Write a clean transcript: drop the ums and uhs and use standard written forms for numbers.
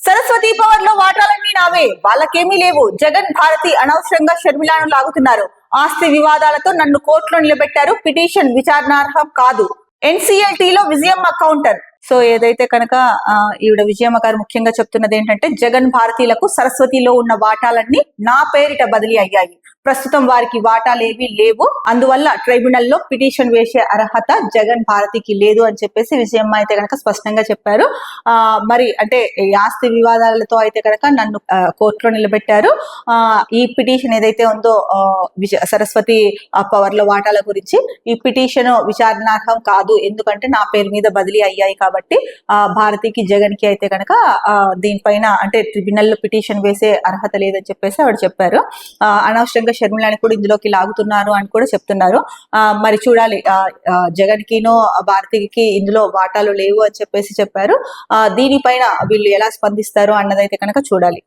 Saraswati power లో వాటాలన్నీ నావే, వాళ్ళకేమీ లేవు. జగన్ భారతి అనవసరంగా షర్మిలాను లాగుతున్నారు. ఆస్తి వివాదాలతో నన్ను కోర్టులో నిలబెట్టారు. పిటిషన్ విచారణార్హం కాదు. ఎన్సీఎల్టీలో విజయమ్మ కౌంటర్. సో ఏదైతే కనుక ఈవిడ విజయమ్మ గారు ముఖ్యంగా చెప్తున్నది ఏంటంటే, జగన్ భారతీయులకు సరస్వతిలో ఉన్న వాటాలన్నీ నా పేరిట బదిలీ అయ్యాయి. ప్రస్తుతం వారికి వాటాలేవి లేవు. అందువల్ల ట్రైబ్యునల్ లో పిటిషన్ వేసే అర్హత జగన్ భారతికి లేదు అని చెప్పేసి విజయమ్మ అయితే కనుక స్పష్టంగా చెప్పారు. మరి అంటే ఈ ఆస్తి వివాదాలతో అయితే కనుక నన్ను కోర్టులో నిలబెట్టారు. ఈ పిటిషన్ ఏదైతే ఉందో సరస్వతి పవర్ లో వాటాల గురించి, ఈ పిటిషన్ విచారణార్హం కాదు, ఎందుకంటే నా పేరు మీద బదిలీ అయ్యాయి కాబట్టి భారతికి జగన్ కి అయితే కనుక దీనిపైన అంటే ట్రిబ్యునల్ లో పిటిషన్ వేసే అర్హత లేదని చెప్పేసి ఆవిడ చెప్పారు. అనవసరంగా షర్మిలాని కూడా ఇందులోకి లాగుతున్నారు అని కూడా చెప్తున్నారు. మరి చూడాలి, జగన్ కినో భారతికి ఇందులో వాటాలు లేవు అని చెప్పేసి చెప్పారు. దీనిపైన వీళ్ళు ఎలా స్పందిస్తారు అన్నదైతే కనుక చూడాలి.